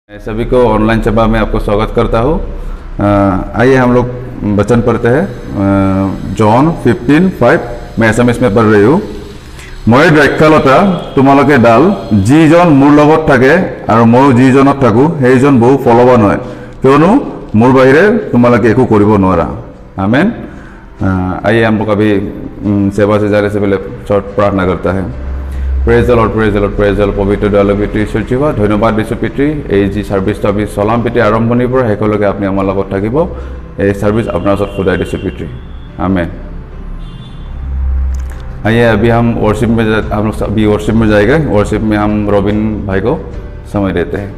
सभी को ऑनलाइन सभा में आपको स्वागत करता हूँ। आइए हम लोग वचन पढ़ते हैं। जॉन 15:5 मैं एसामिस में पढ़ रही हूँ। মই দ্ৰাক্ষালতা তোমালোকে ডাল, যিজন মোৰ লগত থাকে আৰু মই যিজনত থাকো সেইজন বহু ফলৱান হয়, কিয়নো মোৰ বাহিৰে তোমালোকে একো কৰিব নোৱাৰা। आमेन। आइए हम लोग अभी सेवा से जाने से पहले शॉर्ट प्रार्थना करता है। Praise the Lord, praise the Lord, praise the Lord. पवित्र दयालु পিতৃ ঈশ্বৰ জীৱা ধন্যবাদ দিছোঁ পিতৃ, এই যি সাৰ্ভিসটো আমি চলাম পিতৃ আৰম্ভণিৰ পৰা শেষলৈকে আপুনি আমাৰ লগত থাকিব। এই সাৰ্ভিস আপোনাৰ ওচৰত খুদাই দিছোঁ পিতৃ। आमेन। आइए अभी हम वर्शिप में जाएंगे। वर्शिप में हम रॉबिन भाई को समय देते हैं।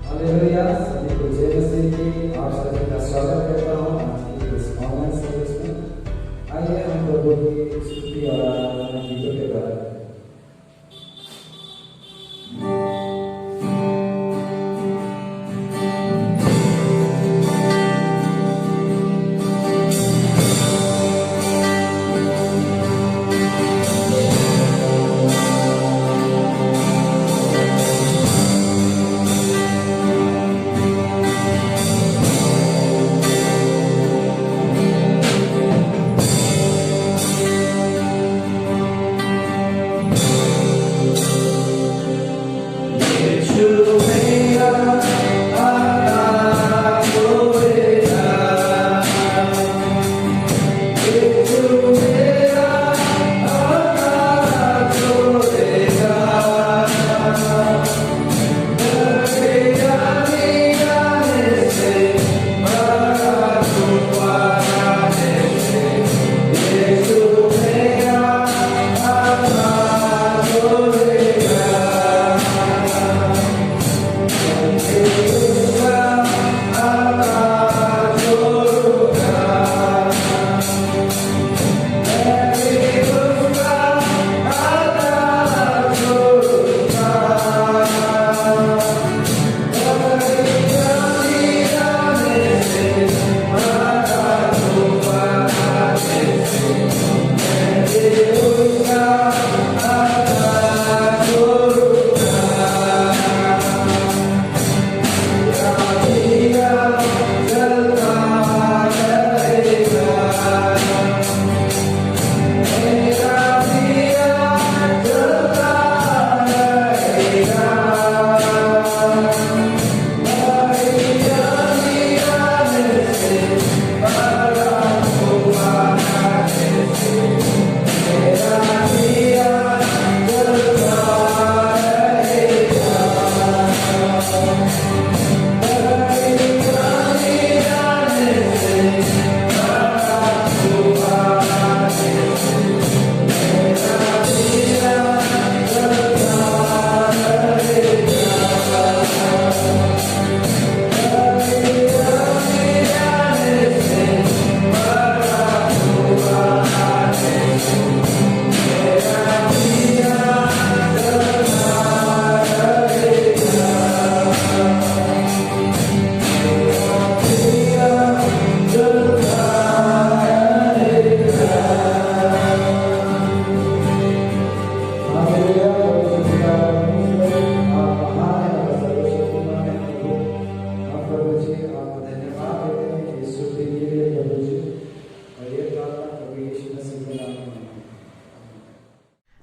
हालेलुया। सभी को जय मसीह की। आप सभी का स्वागत करता हूँ आज की इस ऑनलाइन सर्विस में। आइए हम प्रभु की स्तुति और आराधना गीतों के द्वारा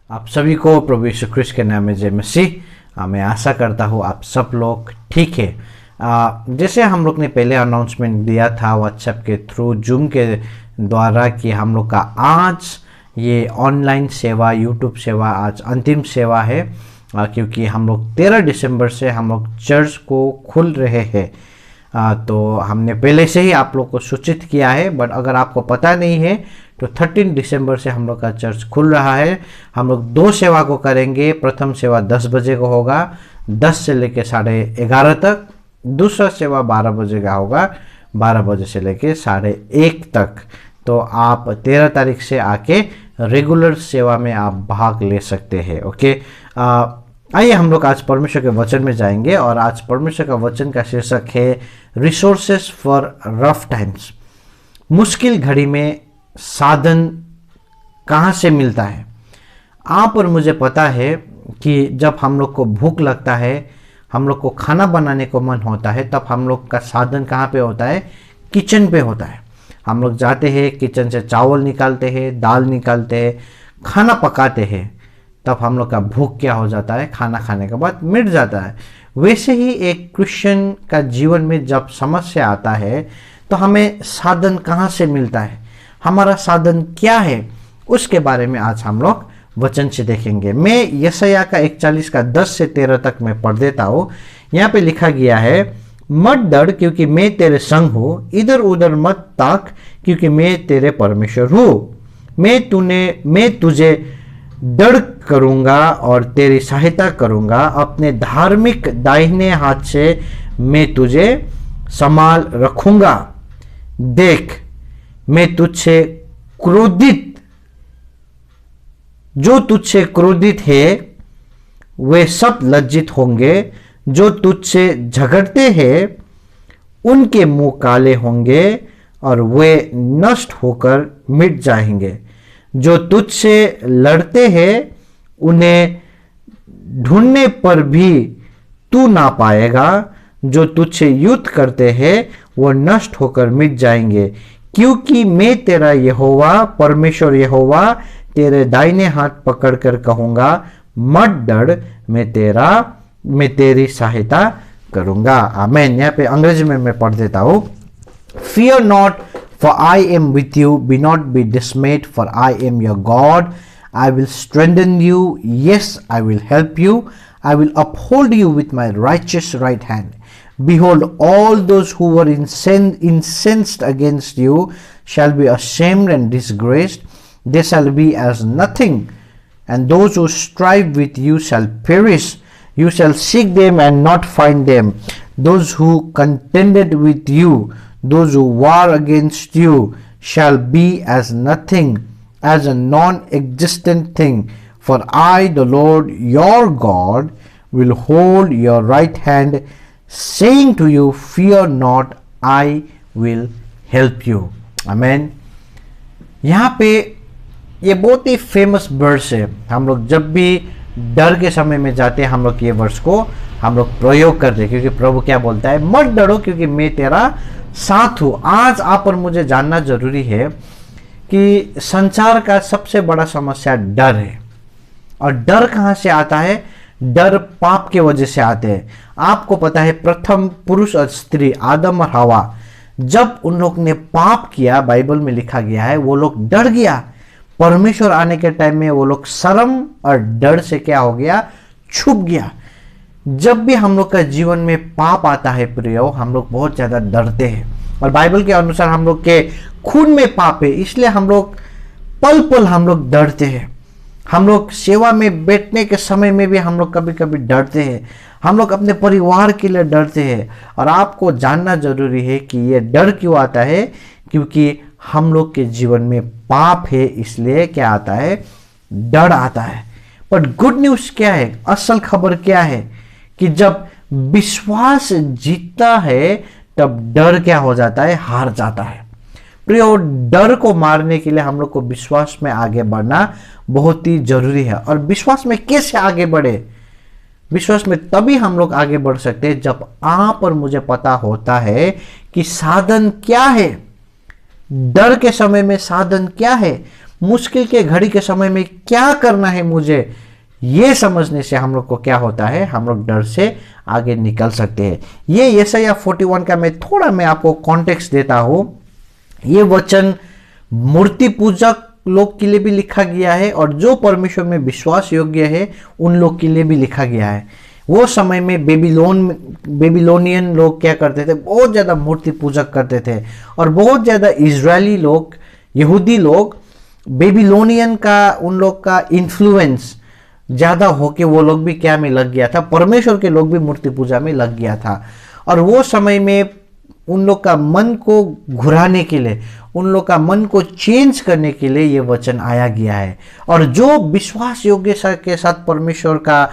आप सभी को प्रभु यीशु ख्रिस्त के नाम में जय मसीह। मैं आशा करता हूँ आप सब लोग ठीक है। जैसे हम लोग ने पहले अनाउंसमेंट दिया था व्हाट्सएप के थ्रू, जूम के द्वारा कि हम लोग का आज ये ऑनलाइन सेवा, यूट्यूब सेवा आज अंतिम सेवा है, क्योंकि हम लोग 13 दिसंबर से हम लोग चर्च को खुल रहे हैं। तो हमने पहले से ही आप लोग को सूचित किया है, बट अगर आपको पता नहीं है तो 13 दिसंबर से हम लोग का चर्च खुल रहा है। हम लोग 2 सेवा को करेंगे। प्रथम सेवा 10 बजे को होगा, 10 से लेके 11:30 तक। दूसरा सेवा 12 बजे का होगा, 12 बजे से लेके 1:30 तक। तो आप 13 तारीख से आके रेगुलर सेवा में आप भाग ले सकते हैं। ओके, आइए हम लोग आज परमेश्वर के वचन में जाएंगे और आज परमेश्वर का वचन का शीर्षक है रिसोर्सेस फॉर रफ टाइम्स। मुश्किल घड़ी में साधन कहाँ से मिलता है। आप और मुझे पता है कि जब हम लोग को भूख लगता है, हम लोग को खाना बनाने को मन होता है, तब हम लोग का साधन कहाँ पे होता है? किचन पे होता है। हम लोग जाते हैं किचन से, चावल निकालते हैं, दाल निकालते हैं, खाना पकाते हैं, तब हम लोग का भूख क्या हो जाता है? खाना खाने के बाद मिट जाता है। वैसे ही एक क्रिश्चियन का जीवन में जब समस्या आता है तो हमें साधन कहाँ से मिलता है, हमारा साधन क्या है, उसके बारे में आज हम लोग वचन से देखेंगे। मैं यशायाह का 41 का 10 से 13 तक मैं पढ़ देता हूँ। यहाँ पे लिखा गया है, मत डर क्योंकि मैं तेरे संग हूँ, इधर उधर मत ताक क्योंकि मैं तेरे परमेश्वर हूँ। मैं तुझे डर करूँगा और तेरी सहायता करूँगा, अपने धार्मिक दाहिने हाथ से मैं तुझे संभाल रखूँगा। देख, मैं तुझसे क्रोधित, जो तुझसे क्रोधित है वे सब लज्जित होंगे, जो तुझसे झगड़ते हैं उनके मुंह काले होंगे और वे नष्ट होकर मिट जाएंगे। जो तुझसे लड़ते हैं उन्हें ढूंढने पर भी तू ना पाएगा, जो तुझसे युद्ध करते हैं वो नष्ट होकर मिट जाएंगे। क्योंकि मैं तेरा यहोवा परमेश्वर यहोवा तेरे दाहिने हाथ पकड़कर कहूंगा, मत डर, मैं तेरी सहायता करूंगा। आमीन। यहाँ पे अंग्रेजी में मैं पढ़ देता हूँ। Fear not, for I am with you. Be not be dismayed, for I am your God. I will strengthen you. Yes, I will help you. I will uphold you with my righteous right hand. Behold, all those who were incensed against you shall be ashamed and disgraced. They shall be as nothing, and those who strive with you shall perish. You shall seek them and not find them. Those who contended with you, those who war against you, shall be as nothing, as a non-existent thing. For I, the Lord your God, will hold your right hand, saying to you, fear not, I will help you. Amen. यहाँ पे ये बहुत ही famous verse है। हम लोग जब भी डर के समय में जाते हैं, हम लोग ये वर्स को हम लोग प्रयोग करते हैं, क्योंकि प्रभु क्या बोलता है, मत डरो क्योंकि मैं तेरा साथ हूँ। आज आप और मुझे जानना जरूरी है कि संसार का सबसे बड़ा समस्या डर है। और डर कहाँ से आता है? डर पाप के वजह से आते हैं। आपको पता है, प्रथम पुरुष और स्त्री आदम और हवा, जब उन लोग ने पाप किया, बाइबल में लिखा गया है, वो लोग डर गया। परमेश्वर आने के टाइम में वो लोग शर्म और डर से क्या हो गया? छुप गया। जब भी हम लोग का जीवन में पाप आता है प्रियो, हम लोग बहुत ज्यादा डरते हैं। और बाइबल के अनुसार हम लोग के खून में पाप है, इसलिए हम लोग पल पल हम लोग डरते हैं। हम लोग सेवा में बैठने के समय में भी हम लोग कभी कभी डरते हैं। हम लोग अपने परिवार के लिए डरते हैं। और आपको जानना जरूरी है कि ये डर क्यों आता है? क्योंकि हम लोग के जीवन में पाप है, इसलिए क्या आता है? डर आता है। पर गुड न्यूज क्या है? असल खबर क्या है? कि जब विश्वास जीतता है तब डर क्या हो जाता है? हार जाता है। प्रियो, डर को मारने के लिए हम लोग को विश्वास में आगे बढ़ना बहुत ही जरूरी है। और विश्वास में कैसे आगे बढ़े? विश्वास में तभी हम लोग आगे बढ़ सकते हैं जब आप और मुझे पता होता है कि साधन क्या है। डर के समय में साधन क्या है, मुश्किल के घड़ी के समय में क्या करना है मुझे, ये समझने से हम लोग को क्या होता है? हम लोग डर से आगे निकल सकते हैं। ये यशायाह 41 का मैं आपको कॉन्टेक्स्ट देता हूं। ये वचन मूर्ति पूजक लोग के लिए भी लिखा गया है और जो परमेश्वर में विश्वास योग्य है उन लोग के लिए भी लिखा गया है। वो समय में बेबीलोनियन लोग क्या करते थे? बहुत ज़्यादा मूर्ति पूजक करते थे। और बहुत ज़्यादा इजरायली लोग, यहूदी लोग, बेबीलोनियन का, उन लोग का इन्फ्लुएंस ज़्यादा होके वो लोग भी क्या में लग गया था? परमेश्वर के लोग भी मूर्ति पूजा में लग गया था। और वो समय में उन लोग का मन को घुराने के लिए, उन लोग का मन को चेंज करने के लिए ये वचन आया गया है। और जो विश्वास योग्य के साथ परमेश्वर का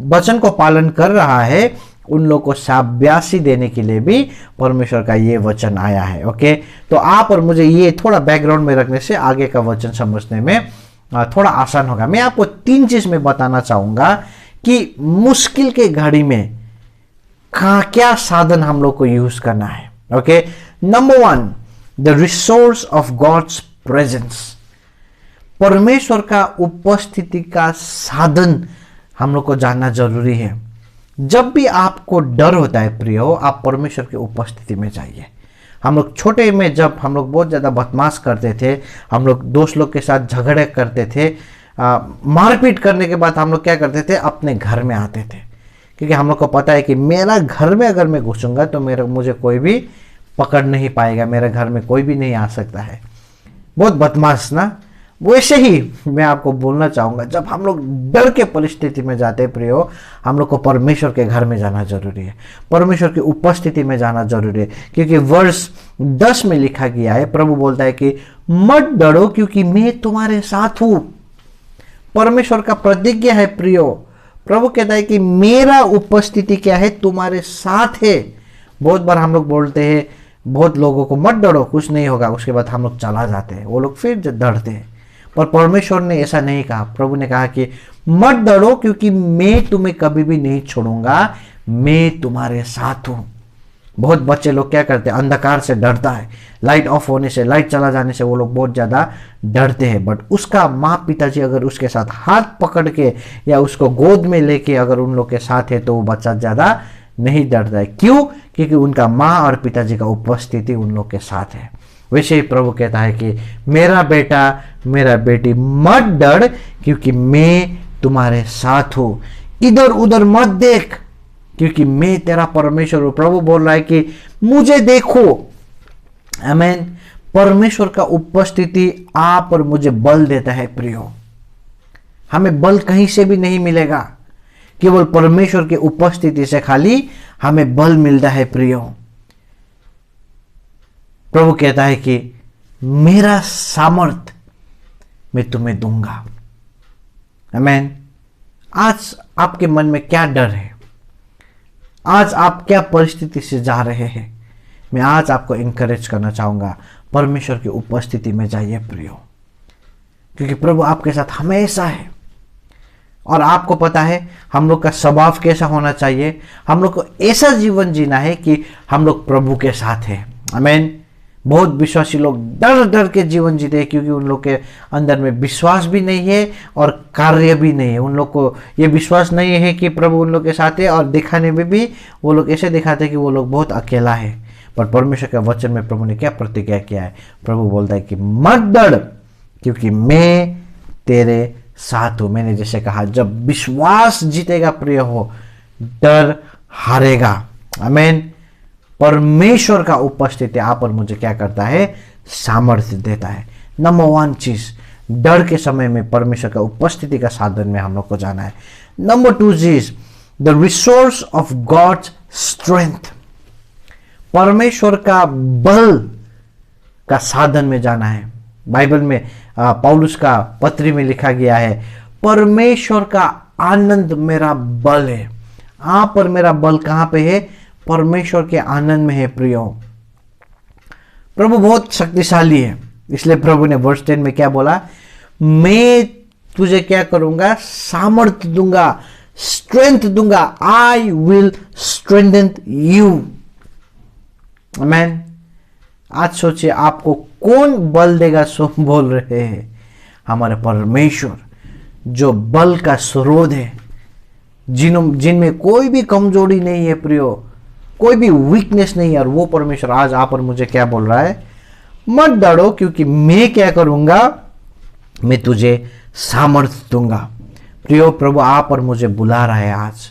वचन को पालन कर रहा है, उन लोग को शाबाशी देने के लिए भी परमेश्वर का ये वचन आया है। ओके, तो आप और मुझे ये थोड़ा बैकग्राउंड में रखने से आगे का वचन समझने में थोड़ा आसान होगा। मैं आपको 3 चीज में बताना चाहूंगा कि मुश्किल के घड़ी में क्या साधन हम लोग को यूज करना है। Okay, number 1, the resource of God's presence. परमेश्वर का उपस्थिति का साधन हम लोग को जानना जरूरी है। जब भी आपको डर होता है प्रियो, आप परमेश्वर की उपस्थिति में जाइए। हम लोग छोटे में जब हम लोग बहुत ज़्यादा बदमाश करते थे, हम लोग दोस्त लोग के साथ झगड़े करते थे, मारपीट करने के बाद हम लोग क्या करते थे, अपने घर में आते थे, क्योंकि हम लोग को पता है कि मेरा घर में अगर मैं घुसूंगा तो मुझे कोई भी पकड़ नहीं पाएगा, मेरे घर में कोई भी नहीं आ सकता है। बहुत बदमाश ना। वैसे ही मैं आपको बोलना चाहूँगा, जब हम लोग डर के परिस्थिति में जाते हैं प्रियो, हम लोग को परमेश्वर के घर में जाना जरूरी है, परमेश्वर की उपस्थिति में जाना जरूरी है। क्योंकि वर्ष 10 में लिखा गया है, प्रभु बोलता है कि मत डरो क्योंकि मैं तुम्हारे साथ हूँ। परमेश्वर का प्रतिज्ञा है प्रियो। प्रभु कहता है कि मेरा उपस्थिति क्या है, तुम्हारे साथ है। बहुत बार हम लोग बोलते हैं बहुत लोगों को, मत डरो कुछ नहीं होगा, उसके बाद हम लोग चला जाते हैं, वो लोग फिर डरते हैं। पर परमेश्वर ने ऐसा नहीं कहा। प्रभु ने कहा कि मत डरो क्योंकि मैं तुम्हें कभी भी नहीं छोड़ूंगा, मैं तुम्हारे साथ हूं। बहुत बच्चे लोग क्या करते हैं, अंधकार से डरता है, लाइट ऑफ होने से, लाइट चला जाने से वो लोग बहुत ज़्यादा डरते हैं। बट उसका माँ पिताजी अगर उसके साथ हाथ पकड़ के या उसको गोद में लेके अगर उन लोग के साथ है तो वो बच्चा ज़्यादा नहीं डरता है। क्यों? क्योंकि उनका माँ और पिताजी का उपस्थिति उन लोग के साथ है। वैसे ही प्रभु कहता है कि मेरा बेटा मेरा बेटी मत डर क्योंकि मैं तुम्हारे साथ हूँ, इधर उधर मत देख क्योंकि मैं तेरा परमेश्वर हूँ। प्रभु बोल रहा है कि मुझे देखो। आमीन। परमेश्वर का उपस्थिति आप और मुझे बल देता है प्रियो। हमें बल कहीं से भी नहीं मिलेगा, केवल परमेश्वर की उपस्थिति से खाली हमें बल मिलता है प्रियो। प्रभु कहता है कि मेरा सामर्थ मैं तुम्हें दूंगा। आमीन। आज आपके मन में क्या डर है, आज आप क्या परिस्थिति से जा रहे हैं, मैं आज आपको इंकरेज करना चाहूंगा, परमेश्वर की उपस्थिति में जाइए प्रियो, क्योंकि प्रभु आपके साथ हमेशा है। और आपको पता है हम लोग का स्वभाव कैसा होना चाहिए, हम लोग को ऐसा जीवन जीना है कि हम लोग प्रभु के साथ हैं। आमीन। बहुत विश्वासी लोग डर डर के जीवन जीते हैं क्योंकि उन लोग के अंदर में विश्वास भी नहीं है और कार्य भी नहीं है। उन लोग को ये विश्वास नहीं है कि प्रभु उन लोग के साथ है, और दिखाने में भी वो लोग ऐसे दिखाते हैं कि वो लोग बहुत अकेला है। पर परमेश्वर के वचन में प्रभु ने क्या प्रतिज्ञा किया है? प्रभु बोलता है कि मत डर क्योंकि मैं तेरे साथ हूं। मैंने जैसे कहा, जब विश्वास जीतेगा प्रिय हो, डर हारेगा। आमीन। परमेश्वर का उपस्थिति आप और मुझे क्या करता है? सामर्थ्य देता है। नंबर 1 चीज, डर के समय में परमेश्वर का उपस्थिति का साधन में हम लोग को जाना है। नंबर 2 चीज, the resource of God's strength. परमेश्वर का बल का साधन में जाना है। बाइबल में पौलुस का पत्री में लिखा गया है, परमेश्वर का आनंद मेरा बल है। आप और मेरा बल कहां पे है? परमेश्वर के आनंद में है प्रियो। प्रभु बहुत शक्तिशाली है, इसलिए प्रभु ने वर्ष 10 में क्या बोला? मैं तुझे क्या करूंगा? सामर्थ्य दूंगा, स्ट्रेंथ दूंगा। I will strengthen you. आमीन। आज सोचिए आपको कौन बल देगा? सो बोल रहे हैं हमारे परमेश्वर, जो बल का स्रोत है, जिनमें कोई भी कमजोरी नहीं है प्रियो, कोई भी वीकनेस नहीं है। और वो परमेश्वर आज आप और मुझे क्या बोल रहा है? मत डरो क्योंकि मैं क्या करूंगा? मैं तुझे सामर्थ्य दूंगा। प्रियो, प्रभु आप और मुझे बुला रहा है आज,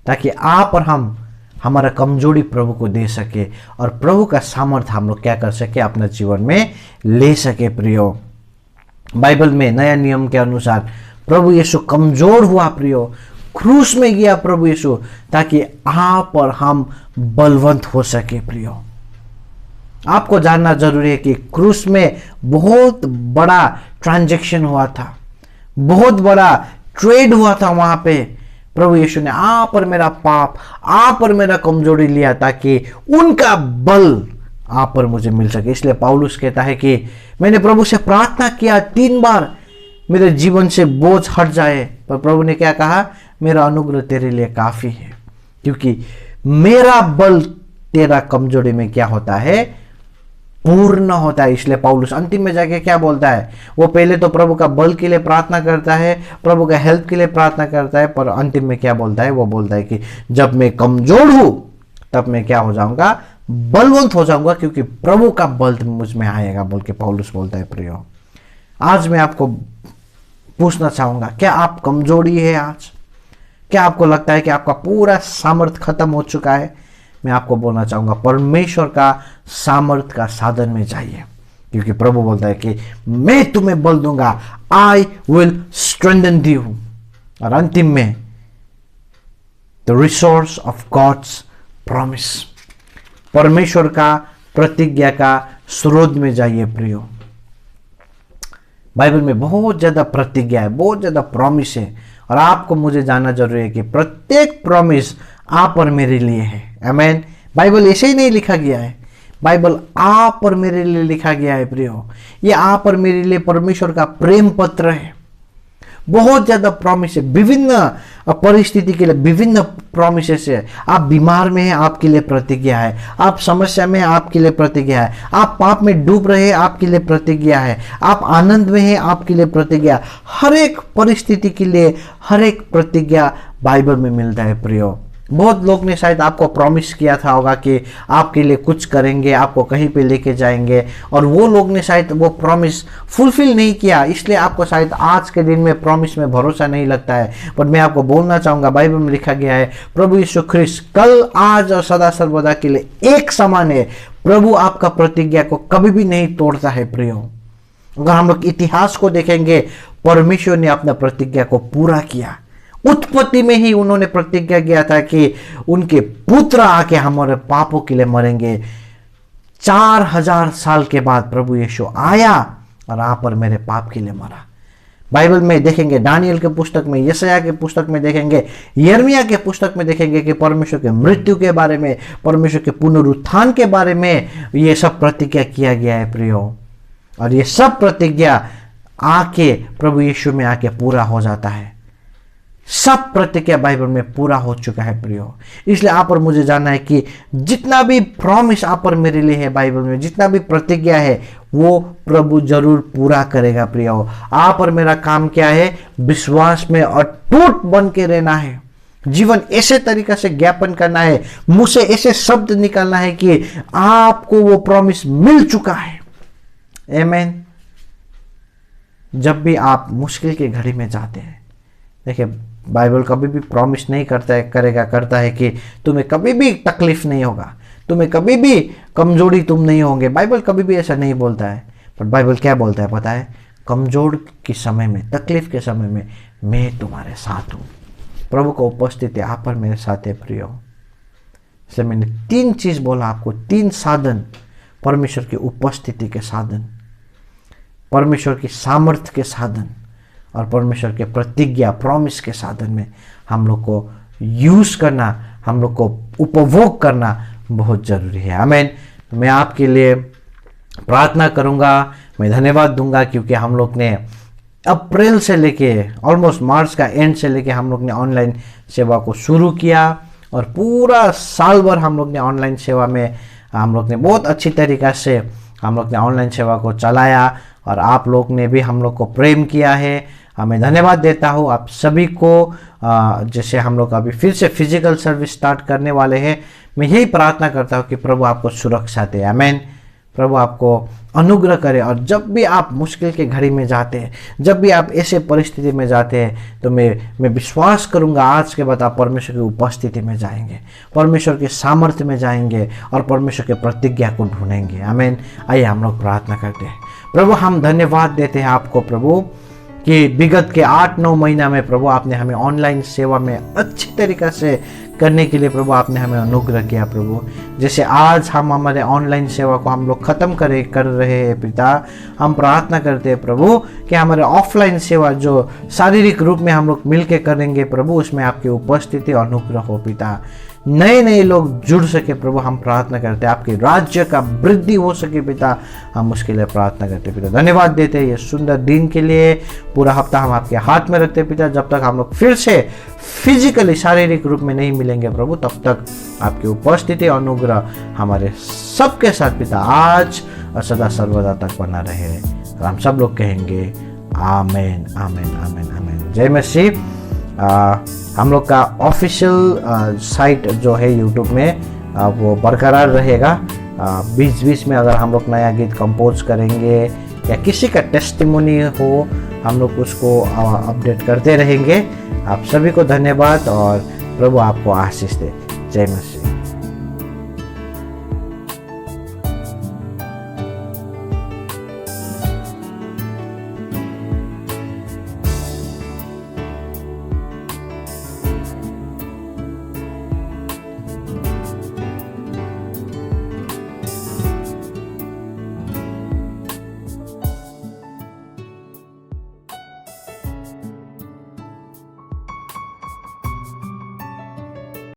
ताकि आप और हम हमारा कमजोरी प्रभु को दे सके और प्रभु का सामर्थ्य हम लोग क्या कर सके? अपने जीवन में ले सके प्रियो। बाइबल में नया नियम के अनुसार प्रभु यीशु कमजोर हुआ प्रियो, क्रूस में गया प्रभु यीशु, ताकि आप और हम बलवंत हो सके प्रियो। आपको जानना जरूरी है कि क्रूस में बहुत बड़ा ट्रांजैक्शन हुआ था, बहुत बड़ा ट्रेड हुआ था। वहां पे प्रभु यीशु ने आप और मेरा पाप, आप और मेरा कमजोरी लिया, ताकि उनका बल आप और मुझे मिल सके। इसलिए पौलुस कहता है कि मैंने प्रभु से प्रार्थना किया 3 बार, मेरे जीवन से बोझ हट जाए। पर प्रभु ने क्या कहा? मेरा अनुग्रह तेरे लिए काफ़ी है, क्योंकि मेरा बल तेरा कमजोरी में क्या होता है, पूर्ण होता है। इसलिए पौलुस अंतिम में जाके क्या बोलता है, वो पहले तो प्रभु का बल के लिए प्रार्थना करता है, प्रभु का हेल्प के लिए प्रार्थना करता है, पर अंतिम में क्या बोलता है, वो बोलता है कि जब मैं कमजोर हूं तब मैं क्या हो जाऊंगा, बलवंत हो जाऊंगा, क्योंकि प्रभु का बल मुझ में आएगा, बोल के पौलुस बोलता है। प्रियो, आज मैं आपको पूछना चाहूंगा, क्या आप कमजोरी है आज? क्या आपको लगता है कि आपका पूरा सामर्थ खत्म हो चुका है? मैं आपको बोलना चाहूंगा, परमेश्वर का सामर्थ का साधन में जाइए, क्योंकि प्रभु बोलता है कि मैं तुम्हें बल दूंगा, आई विल स्ट्रेंथन यू। और अंतिम में the resource of God's promise, परमेश्वर का प्रतिज्ञा का स्रोत में जाइए। प्रियो, बाइबल में बहुत ज्यादा प्रतिज्ञा है, बहुत ज्यादा प्रॉमिस है, और आपको मुझे जानना जरूरी है कि प्रत्येक प्रॉमिस आप और मेरे लिए है। आमीन। बाइबल ऐसे ही नहीं लिखा गया है, बाइबल आप और मेरे लिए लिखा गया है। प्रियो, ये आप और मेरे लिए परमेश्वर का प्रेम पत्र है। बहुत ज्यादा प्रॉमिस है, विभिन्न परिस्थिति के लिए विभिन्न प्रॉमिसेस है। आप बीमार में हैं, आपके लिए प्रतिज्ञा है। आप समस्या में हैं, आपके लिए प्रतिज्ञा है। आप पाप में डूब रहे हैं, आपके लिए प्रतिज्ञा है। आप आनंद में हैं, आपके लिए प्रतिज्ञा। हर एक परिस्थिति के लिए हर एक प्रतिज्ञा बाइबल में मिलता है। प्रियो, बहुत लोग ने शायद आपको प्रॉमिस किया था होगा कि आपके लिए कुछ करेंगे, आपको कहीं पे लेके जाएंगे, और वो लोग ने शायद वो प्रॉमिस फुलफिल नहीं किया, इसलिए आपको शायद आज के दिन में प्रॉमिस में भरोसा नहीं लगता है। पर मैं आपको बोलना चाहूंगा, बाइबल में लिखा गया है, प्रभु यीशु ख्रिस्त कल, आज और सदा सर्वदा के लिए एक समान है। प्रभु आपका प्रतिज्ञा को कभी भी नहीं तोड़ता है। प्रियो, अगर हम लोग इतिहास को देखेंगे, परमेश्वर ने अपना प्रतिज्ञा को पूरा किया। उत्पत्ति में ही उन्होंने प्रतिज्ञा किया था कि उनके पुत्र आके हमारे पापों के लिए मरेंगे। 4000 साल के बाद प्रभु यीशु आया और आप और मेरे पाप के लिए मरा। बाइबल में देखेंगे, दानियल के पुस्तक में, यशायाह के पुस्तक में देखेंगे, यिर्मयाह के पुस्तक में देखेंगे कि परमेश्वर के मृत्यु के बारे में, परमेश्वर के पुनरुत्थान के बारे में ये सब प्रतिज्ञा किया गया है। प्रियो, और ये सब प्रतिज्ञा आके प्रभु यीशु में आके पूरा हो जाता है। सब प्रतिज्ञा बाइबल में पूरा हो चुका है। प्रियो, इसलिए आप और मुझे जानना है कि जितना भी प्रॉमिस आप और मेरे लिए है बाइबल में, जितना भी प्रतिज्ञा है, वो प्रभु जरूर पूरा करेगा। प्रियो, आप और मेरा काम क्या है? विश्वास में अटूट बन के रहना है। जीवन ऐसे तरीके से ज्ञापन करना है, मुंह से ऐसे शब्द निकालना है कि आपको वो प्रॉमिस मिल चुका है। आमीन। जब भी आप मुश्किल की घड़ी में जाते हैं, देखिए, बाइबल कभी भी प्रॉमिस नहीं करता है कि तुम्हें कभी भी तकलीफ नहीं होगा, तुम्हें कभी भी कमजोरी तुम नहीं होंगे। बाइबल कभी भी ऐसा नहीं बोलता है। पर बाइबल क्या बोलता है पता है? कमजोर के समय में, तकलीफ के समय में मैं तुम्हारे साथ हूँ। प्रभु का उपस्थिति आप पर मेरे साथ है। प्रियो, इसलिए मैंने 3 चीज बोला आपको, 3 साधन, परमेश्वर की उपस्थिति के साधन, परमेश्वर की सामर्थ्य के साधन और परमेश्वर के प्रतिज्ञा प्रॉमिस के साधन में हम लोग को यूज करना, हम लोग को उपभोग करना बहुत जरूरी है। आमीन। मैं आपके लिए प्रार्थना करूंगा, मैं धन्यवाद दूंगा, क्योंकि हम लोग ने अप्रैल से लेके ऑलमोस्ट मार्च का एंड से लेके हम लोग ने ऑनलाइन सेवा को शुरू किया, और पूरा साल भर हम लोग ने ऑनलाइन सेवा में हम लोग ने बहुत अच्छी तरीक़ा से हम लोग ने ऑनलाइन सेवा को चलाया, और आप लोग ने भी हम लोग को प्रेम किया है। मैं धन्यवाद देता हूँ आप सभी को। जैसे हम लोग अभी फिर से फिजिकल सर्विस स्टार्ट करने वाले हैं, मैं यही प्रार्थना करता हूँ कि प्रभु आपको सुरक्षा दे। आमीन। प्रभु आपको अनुग्रह करे, और जब भी आप मुश्किल के घड़ी में जाते हैं, जब भी आप ऐसे परिस्थिति में जाते हैं, तो मैं विश्वास करूंगा आज के बाद आप परमेश्वर की उपस्थिति में जाएंगे, परमेश्वर के सामर्थ्य में जाएंगे और परमेश्वर के प्रतिज्ञा को ढूंढेंगे। आमीन। आइए हम लोग प्रार्थना करते हैं। प्रभु, हम धन्यवाद देते हैं आपको प्रभु कि विगत के 8-9 महीना में प्रभु आपने हमें ऑनलाइन सेवा में अच्छी तरीक़ा से करने के लिए प्रभु आपने हमें अनुग्रह किया। प्रभु, जैसे आज हम हमारे ऑनलाइन सेवा को हम लोग ख़त्म कर रहे हैं पिता, हम प्रार्थना करते हैं प्रभु कि हमारे ऑफलाइन सेवा जो शारीरिक रूप में हम लोग मिल के करेंगे प्रभु, उसमें आपकी उपस्थिति और अनुग्रह हो पिता। नए नए लोग जुड़ सके प्रभु, हम प्रार्थना करते हैं। आपके राज्य का वृद्धि हो सके पिता, हम उसके लिए प्रार्थना करते पिता। धन्यवाद देते हैं ये सुंदर दिन के लिए। पूरा हफ्ता हम आपके हाथ में रखते पिता। जब तक हम लोग फिर से फिजिकली शारीरिक रूप में नहीं मिलेंगे प्रभु, तब तक आपकी उपस्थिति अनुग्रह हमारे सबके साथ पिता आज और सदा सर्वदा तक बना रहे। और हम सब लोग कहेंगे आमेन आमेन आमेन आमेन। जय मसीह। हम लोग का ऑफिशियल साइट जो है यूट्यूब में वो बरकरार रहेगा। बीच बीच में अगर हम लोग नया गीत कंपोज करेंगे या किसी का टेस्टिमोनी हो, हम लोग उसको अपडेट करते रहेंगे। आप सभी को धन्यवाद और प्रभु आपको आशीष दे। जय मसीह।